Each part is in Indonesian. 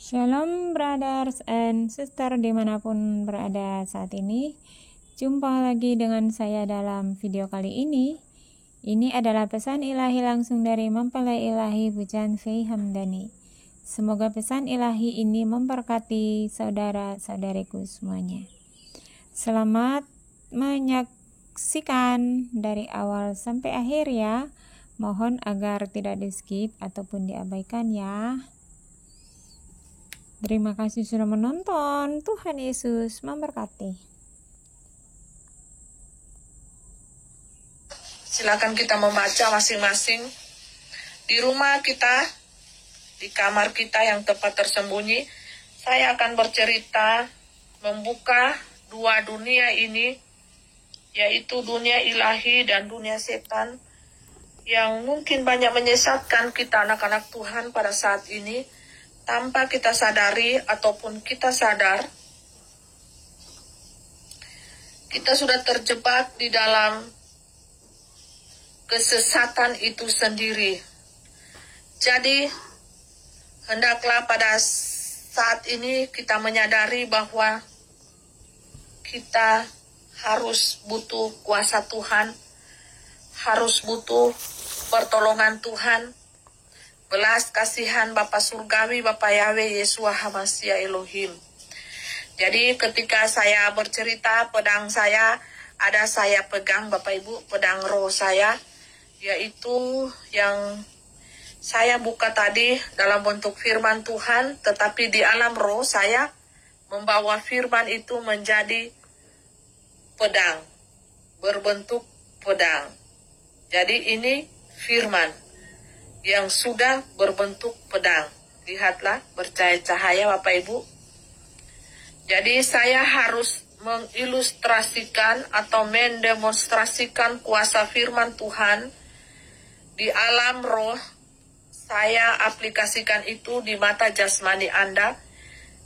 Shalom brothers and sister dimanapun berada saat ini. Jumpa lagi dengan saya dalam video kali ini. Ini adalah pesan ilahi langsung dari mempelai ilahi Pujan Faye Hamdani. Semoga pesan ilahi ini memberkati saudara-saudariku semuanya. Selamat menyaksikan dari awal sampai akhir ya. Mohon agar tidak di skip ataupun diabaikan ya. Terima kasih sudah menonton. Tuhan Yesus memberkati. Silakan kita membaca masing-masing di rumah kita, di kamar kita yang tepat tersembunyi. Saya akan bercerita membuka dua dunia ini, yaitu dunia ilahi dan dunia setan, yang mungkin banyak menyesatkan kita anak-anak Tuhan pada saat ini. Tanpa kita sadari ataupun kita sadar, kita sudah terjebak di dalam kesesatan itu sendiri. Jadi, hendaklah pada saat ini kita menyadari bahwa kita harus butuh kuasa Tuhan, harus butuh pertolongan Tuhan, belas kasihan Bapa Surgawi, Bapa Yahweh, Yeshua HaMashiach Elohim. Jadi ketika saya bercerita, pedang saya pegang Bapak Ibu, pedang roh saya, yaitu yang saya buka tadi dalam bentuk firman Tuhan, tetapi di alam roh saya membawa firman itu menjadi pedang, berbentuk pedang. Jadi ini firman yang sudah berbentuk pedang. Lihatlah, bercahaya Bapak Ibu. Jadi saya harus mengilustrasikan atau mendemonstrasikan kuasa firman Tuhan di alam roh. Saya aplikasikan itu di mata jasmani Anda,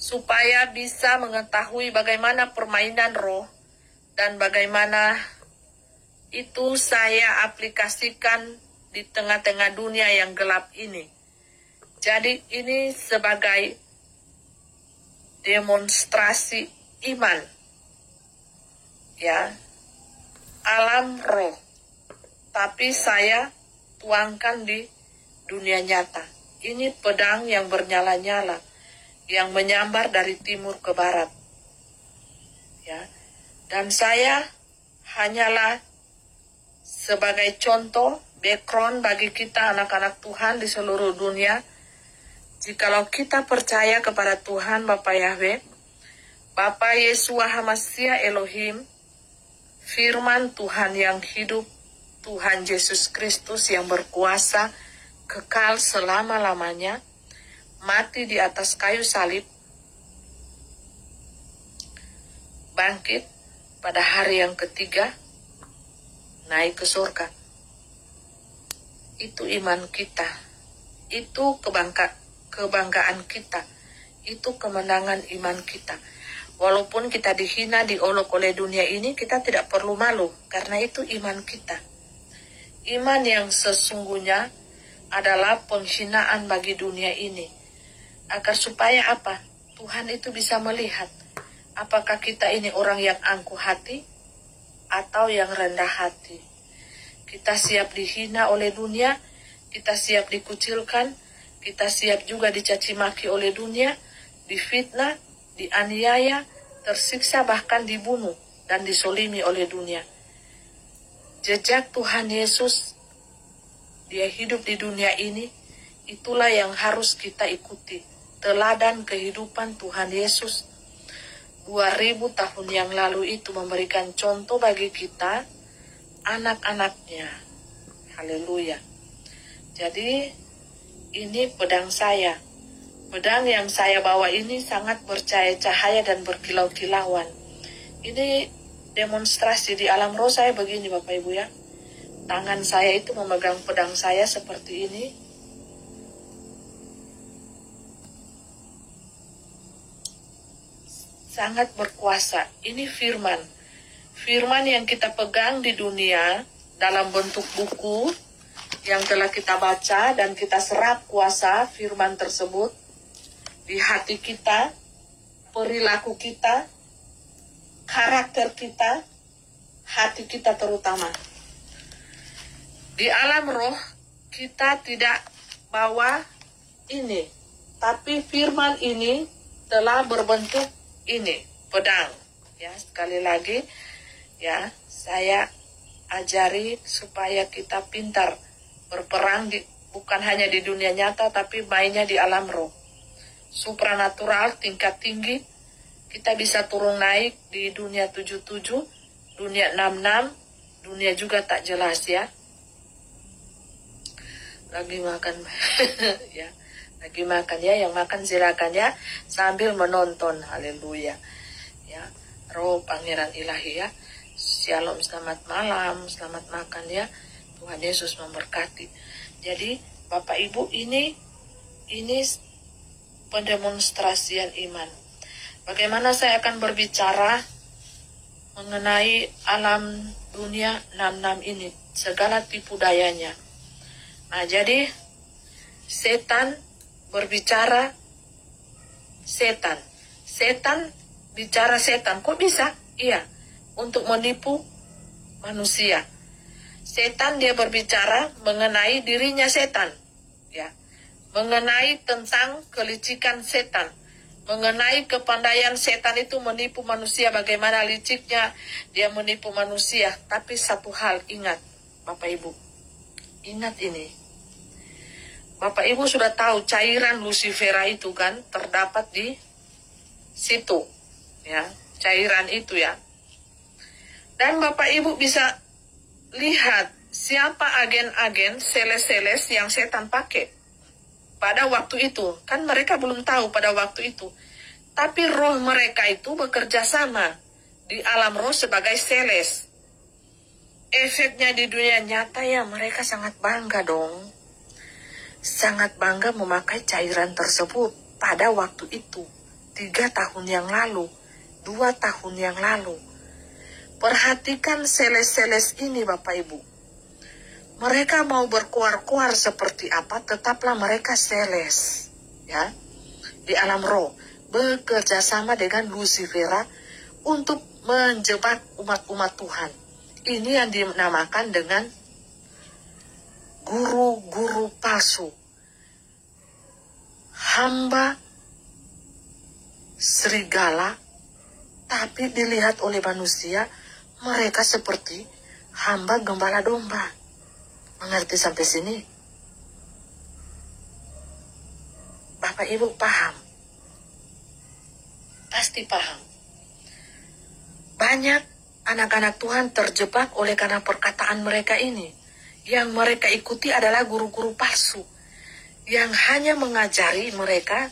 supaya bisa mengetahui bagaimana permainan roh dan bagaimana itu saya aplikasikan di tengah-tengah dunia yang gelap ini. Jadi ini sebagai demonstrasi iman, ya, alam roh. Tapi saya tuangkan di dunia nyata. Ini pedang yang bernyala-nyala, yang menyambar dari timur ke barat, ya. Dan saya hanyalah sebagai contoh, background bagi kita anak-anak Tuhan di seluruh dunia. Jikalau kita percaya kepada Tuhan Bapa Yahweh, Bapa Yeshua HaMashiach Elohim, firman Tuhan yang hidup, Tuhan Yesus Kristus yang berkuasa kekal selama-lamanya, mati di atas kayu salib, bangkit pada hari yang ketiga, naik ke surga. Itu iman kita, itu kebanggaan kita, itu kemenangan iman kita. Walaupun kita dihina, diolok oleh dunia ini, kita tidak perlu malu, karena itu iman kita. Iman yang sesungguhnya adalah penghinaan bagi dunia ini, agar supaya apa? Tuhan itu bisa melihat, apakah kita ini orang yang angkuh hati atau yang rendah hati. Kita siap dihina oleh dunia, kita siap dikucilkan, kita siap juga dicaci maki oleh dunia, difitnah, dianiaya, tersiksa, bahkan dibunuh dan disolimi oleh dunia. Jejak Tuhan Yesus, Dia hidup di dunia ini, itulah yang harus kita ikuti. Teladan kehidupan Tuhan Yesus 2000 tahun yang lalu itu memberikan contoh bagi kita, anak-anaknya. Haleluya. Jadi ini pedang saya. Pedang yang saya bawa ini sangat bercahaya-cahaya dan berkilau-kilauan. Ini demonstrasi di alam roh saya begini Bapak Ibu ya. Tangan saya itu memegang pedang saya seperti ini. Sangat berkuasa. Ini firman. Firman yang kita pegang di dunia dalam bentuk buku yang telah kita baca dan kita serap kuasa firman tersebut. di hati kita, perilaku kita, karakter kita, hati kita terutama. Di alam roh kita tidak bawa ini, tapi firman ini telah berbentuk ini, pedang. Ya, sekali lagi ya, saya ajari supaya kita pintar berperang bukan hanya di dunia nyata, tapi mainnya di alam roh. Supranatural tingkat tinggi, kita bisa turun naik di dunia 77, dunia 66, dunia juga tak jelas ya. Lagi makan ya, lagi makan ya, yang makan silakan ya, sambil menonton. Haleluya ya, roh pangeran ilahi ya. Shalom, selamat malam, selamat makan ya. Tuhan Yesus memberkati. Jadi Bapak Ibu, ini pendemonstrasian iman. Bagaimana saya akan berbicara mengenai alam dunia 66 ini, segala tipu dayanya. Nah, jadi setan berbicara setan. Setan bicara setan. Kok bisa? Iya, untuk menipu manusia. Setan dia berbicara mengenai dirinya setan. Ya. Mengenai tentang kelicikan setan. Mengenai kepandaian setan itu menipu manusia, bagaimana liciknya dia menipu manusia. Tapi satu hal ingat, Bapak Ibu. Ingat ini. Bapak Ibu sudah tahu cairan lucifera itu kan terdapat di situ. Ya, cairan itu ya. Dan Bapak Ibu bisa lihat siapa agen-agen seles-seles yang setan pakai pada waktu itu. Kan mereka belum tahu pada waktu itu. Tapi roh mereka itu bekerja sama di alam roh sebagai seles. Efeknya di dunia nyata ya, mereka sangat bangga dong. Sangat bangga memakai cairan tersebut pada waktu itu. 3 tahun yang lalu, 2 tahun yang lalu. Perhatikan seles-seles ini Bapak Ibu. Mereka mau berkuar-kuar seperti apa, tetaplah mereka seles. Ya, di alam roh. Bekerja sama dengan lucifera untuk menjebak umat-umat Tuhan. Ini yang dinamakan dengan guru-guru palsu. Hamba serigala, tapi dilihat oleh manusia, mereka seperti hamba gembala domba. Mengerti sampai sini? Bapak Ibu paham? Pasti paham. Banyak anak-anak Tuhan terjebak oleh karena perkataan mereka ini. Yang mereka ikuti adalah guru-guru palsu yang hanya mengajari mereka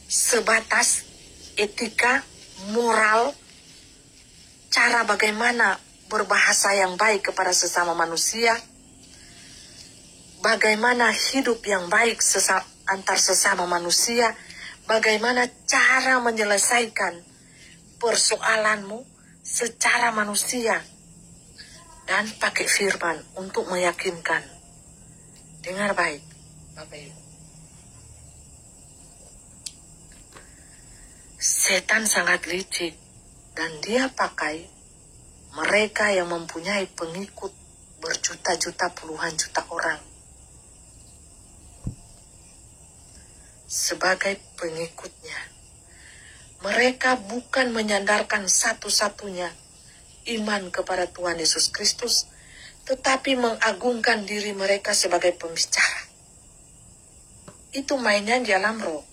sebatas etika, moral, cara bagaimana berbahasa yang baik kepada sesama manusia, bagaimana hidup yang baik antar sesama manusia, bagaimana cara menyelesaikan persoalanmu secara manusia. Dan pakai firman untuk meyakinkan. Dengar baik, Bapak Ibu. Setan sangat licik dan dia pakai mereka yang mempunyai pengikut berjuta-juta, puluhan juta orang sebagai pengikutnya. Mereka bukan menyandarkan satu-satunya iman kepada Tuhan Yesus Kristus, tetapi mengagungkan diri mereka sebagai pembicara. Itu mainnya di alam roh.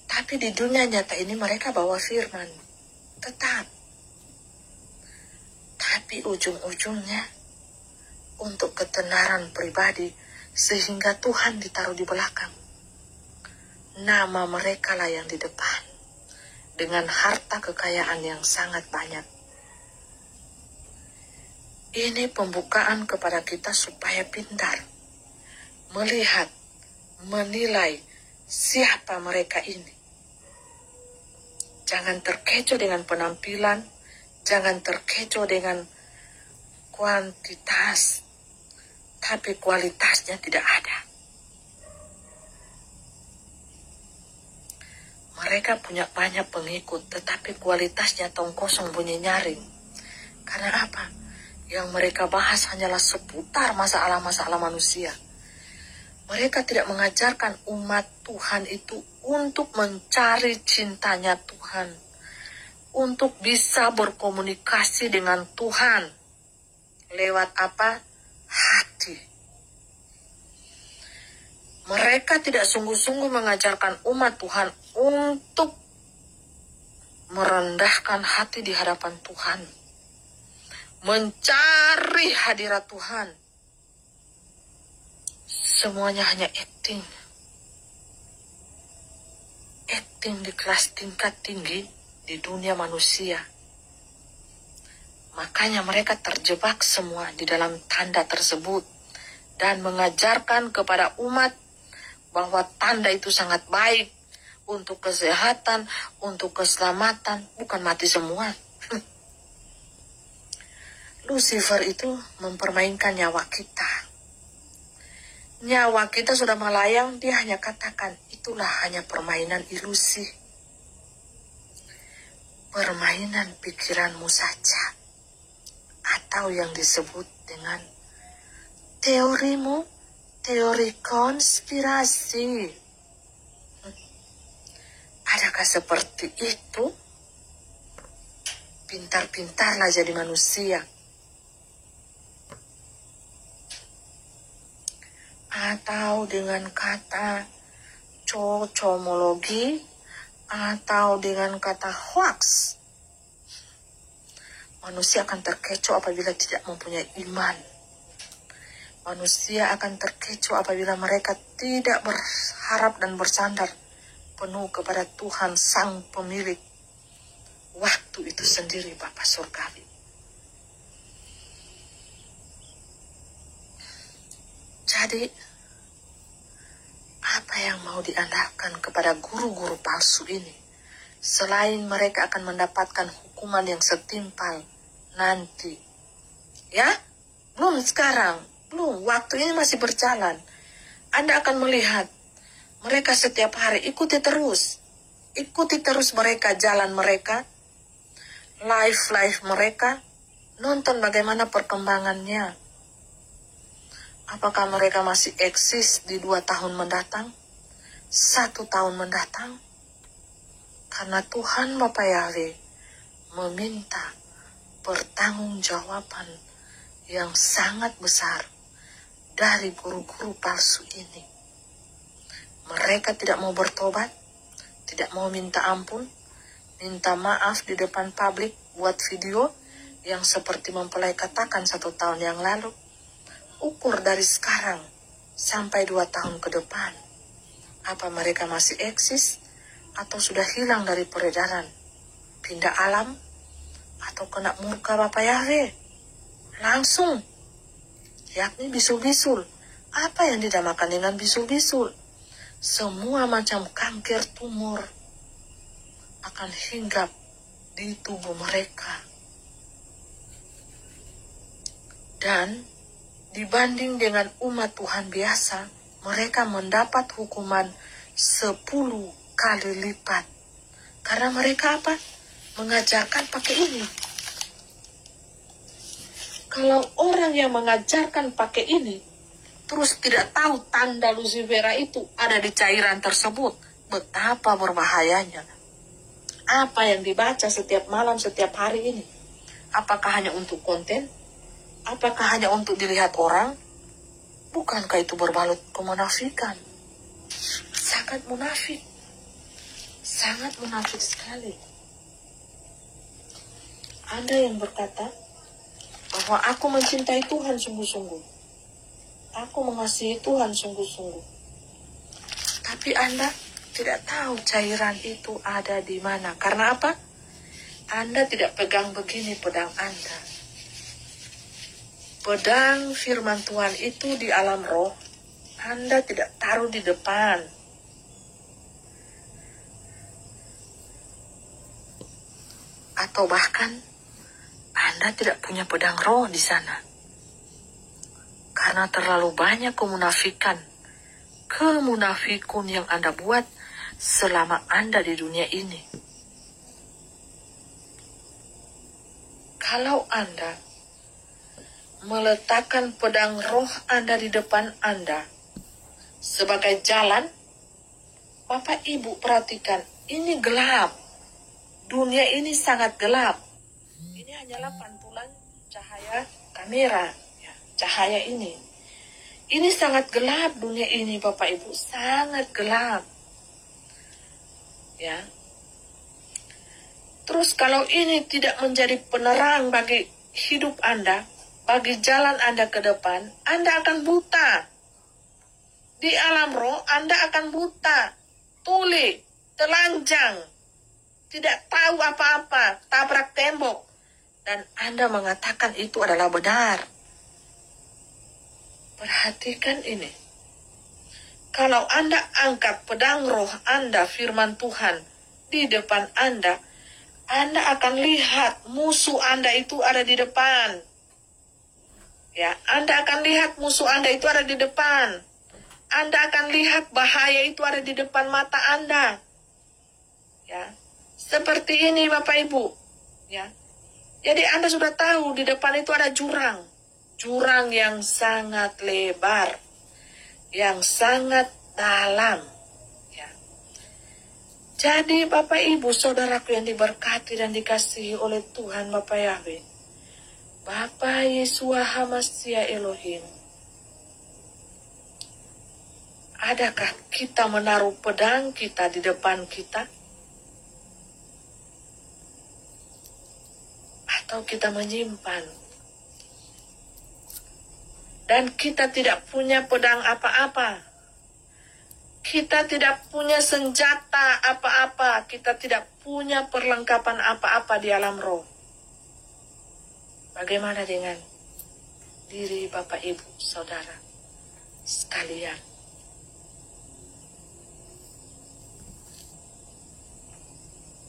Tapi di dunia nyata ini mereka bawa firman. Tetap. Tapi ujung-ujungnya untuk ketenaran pribadi sehingga Tuhan ditaruh di belakang. Nama mereka lah yang di depan. Dengan harta kekayaan yang sangat banyak. Ini pembukaan kepada kita supaya pintar melihat, menilai siapa mereka ini. Jangan terkecoh dengan penampilan, jangan terkecoh dengan kuantitas, tapi kualitasnya tidak ada. Mereka punya banyak pengikut, tetapi kualitasnya tong kosong bunyi nyaring. Karena apa? Yang mereka bahas hanyalah seputar masalah-masalah manusia. Mereka tidak mengajarkan umat Tuhan itu untuk mencari cintanya Tuhan, untuk bisa berkomunikasi dengan Tuhan. Lewat apa? Hati. Mereka tidak sungguh-sungguh mengajarkan umat Tuhan untuk merendahkan hati di hadapan Tuhan, mencari hadirat Tuhan. Semuanya hanya acting di kelas tingkat tinggi di dunia manusia. Makanya mereka terjebak semua di dalam tanda tersebut dan mengajarkan kepada umat bahwa tanda itu sangat baik untuk kesehatan, untuk keselamatan, bukan mati semua. Lucifer itu mempermainkan nyawa kita. Nyawa kita sudah melayang, dia hanya katakan, itulah hanya permainan ilusi. Permainan pikiranmu saja. Atau yang disebut dengan teorimu, teori konspirasi. Adakah seperti itu? Pintar-pintarlah jadi manusia. Atau dengan kata cocomologi, atau dengan kata hoax. Manusia akan terkecoh apabila tidak mempunyai iman. Manusia akan terkecoh apabila mereka tidak berharap dan bersandar penuh kepada Tuhan Sang Pemilik waktu itu sendiri, Bapa Surgawi. Jadi, apa yang mau diandalkan kepada guru-guru palsu ini? Selain mereka akan mendapatkan hukuman yang setimpal nanti. Ya, belum sekarang. Belum, waktu ini masih berjalan. Anda akan melihat mereka setiap hari ikuti terus mereka, jalan mereka, live mereka, nonton bagaimana perkembangannya. Apakah mereka masih eksis di 2 tahun mendatang, 1 tahun mendatang? Karena Tuhan Bapa Yahweh meminta pertanggungjawaban yang sangat besar dari guru-guru palsu ini. Mereka tidak mau bertobat, tidak mau minta ampun, minta maaf di depan publik, buat video yang seperti mempelai katakan 1 tahun yang lalu. Ukur dari sekarang sampai 2 tahun ke depan. Apa mereka masih eksis atau sudah hilang dari peredaran? Pindah alam atau kena murka Bapa Yahweh? Langsung. Yakni bisul-bisul. Apa yang dinamakan dengan bisul-bisul? Semua macam kanker tumor akan hinggap di tubuh mereka. Dan dibanding dengan umat Tuhan biasa, mereka mendapat hukuman 10 kali lipat. Karena mereka apa? Mengajarkan pakai ini. Kalau orang yang mengajarkan pakai ini, terus tidak tahu tanda Lucifera itu ada di cairan tersebut, betapa berbahayanya. Apa yang dibaca setiap malam, setiap hari ini? Apakah hanya untuk konten? Apakah hanya untuk dilihat orang? Bukankah itu berbalut kemunafikan? Sangat munafik. Sangat munafik sekali. Anda yang berkata bahwa aku mencintai Tuhan sungguh-sungguh. Aku mengasihi Tuhan sungguh-sungguh. Tapi Anda tidak tahu cairan itu ada di mana. Karena apa? Anda tidak pegang begini pedang Anda. Pedang firman Tuhan itu di alam roh, Anda tidak taruh di depan. Atau bahkan Anda tidak punya pedang roh di sana. Karena terlalu banyak kemunafikan, kemunafikun yang Anda buat selama Anda di dunia ini. Kalau Anda meletakkan pedang roh Anda di depan Anda sebagai jalan, Bapak Ibu perhatikan, ini gelap. Dunia ini sangat gelap. Ini hanyalah pantulan cahaya kamera, ya, cahaya ini. Ini sangat gelap dunia ini, Bapak Ibu, sangat gelap. Ya. Terus kalau ini tidak menjadi penerang bagi hidup Anda, bagi jalan Anda ke depan, Anda akan buta. Di alam roh, Anda akan buta, tuli, telanjang, tidak tahu apa-apa, tabrak tembok. Dan Anda mengatakan itu adalah benar. Perhatikan ini. Kalau Anda angkat pedang roh Anda, firman Tuhan, di depan Anda akan lihat musuh Anda itu ada di depan. Ya, Anda akan lihat musuh Anda itu ada di depan. Anda akan lihat bahaya itu ada di depan mata Anda. Ya, seperti ini Bapak Ibu. Ya, jadi Anda sudah tahu di depan itu ada jurang. Jurang yang sangat lebar. Yang sangat dalam. Jadi Bapak Ibu Saudaraku yang diberkati dan dikasihi oleh Tuhan Bapak Yahweh, Bapa Yeshua HaMashiach Elohim, adakah kita menaruh pedang kita di depan kita? Atau kita menyimpan? Dan kita tidak punya pedang apa-apa. Kita tidak punya senjata apa-apa. Kita tidak punya perlengkapan apa-apa di alam roh. Bagaimana dengan diri Bapak Ibu Saudara sekalian?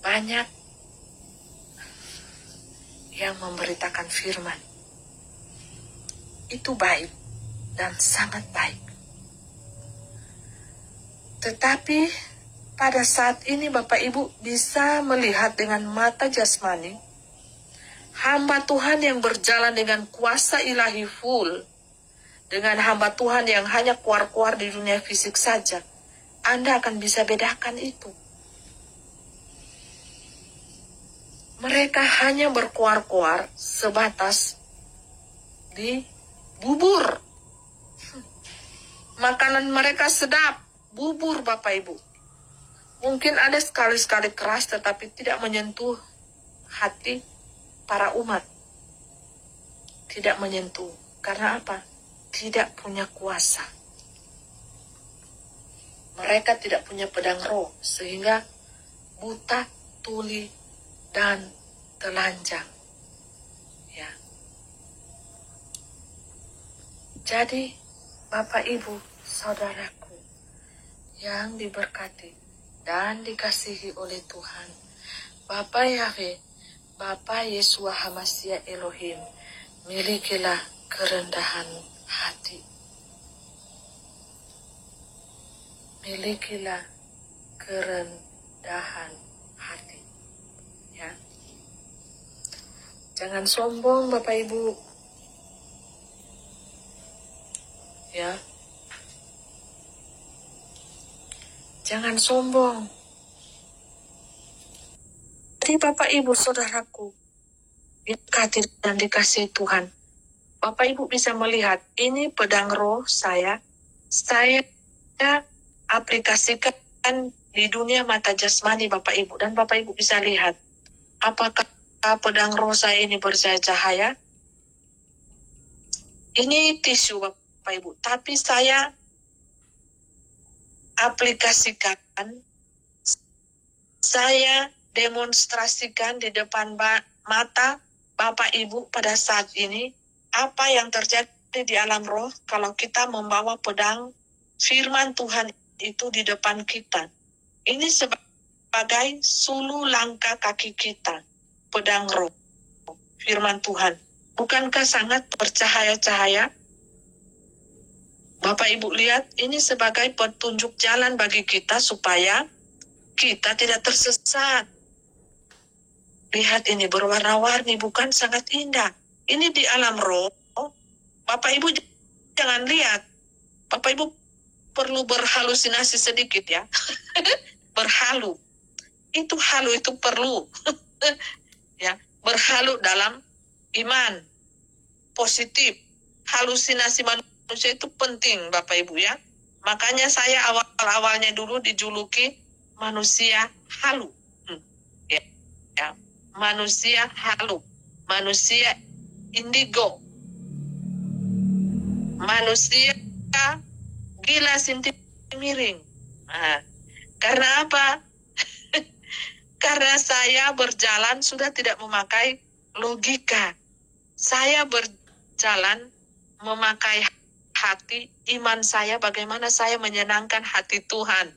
Banyak yang memberitakan firman. Itu baik dan sangat baik. Tetapi pada saat ini Bapak Ibu bisa melihat dengan mata jasmani hamba Tuhan yang berjalan dengan kuasa ilahi full, dengan hamba Tuhan yang hanya keluar-keluar di dunia fisik saja. Anda akan bisa bedakan itu. Mereka hanya berkuar-kuar sebatas di bubur. Makanan mereka sedap. Bubur Bapak Ibu. Mungkin ada sekali-sekali keras tetapi tidak menyentuh hati para umat. Tidak menyentuh. Karena apa? Tidak punya kuasa. Mereka tidak punya pedang roh. Sehingga buta, tuli, dan telanjang. Ya. Jadi Bapak Ibu Saudaraku yang diberkati dan dikasihi oleh Tuhan, Bapa Yahweh, Bapa Yeshua HaMashiach Elohim, milikilah kerendahan hati. Milikilah kerendahan hati. Ya. Jangan sombong Bapak Ibu. Ya. Jangan sombong. Jadi Bapak Ibu Saudaraku, dikasihi dan dikasihi Tuhan, Bapak Ibu bisa melihat ini pedang roh saya aplikasikan di dunia mata jasmani Bapak Ibu. Dan Bapak Ibu bisa lihat, apakah pedang roh saya ini bercahaya? Ini tisu Bapak Ibu, tapi saya aplikasikan, saya demonstrasikan di depan mata Bapak Ibu pada saat ini apa yang terjadi di alam roh kalau kita membawa pedang firman Tuhan itu di depan kita. Ini sebagai sulu langkah kaki kita, pedang roh firman Tuhan. Bukankah sangat bercahaya-cahaya? Bapak Ibu lihat, ini sebagai petunjuk jalan bagi kita supaya kita tidak tersesat. Lihat ini berwarna-warni, bukan sangat indah. Ini di alam roh. Bapak Ibu jangan lihat. Bapak Ibu perlu berhalusinasi sedikit ya. Berhalu. Itu halu itu perlu. Ya, berhalu dalam iman positif. Halusinasi manusia itu penting Bapak Ibu ya. Makanya saya awal-awalnya dulu dijuluki manusia halu. Ya, ya. Manusia halu. Manusia indigo. Manusia gila sinti miring. Nah, karena apa? Karena saya berjalan sudah tidak memakai logika. Saya berjalan memakai hati, iman saya, bagaimana saya menyenangkan hati Tuhan.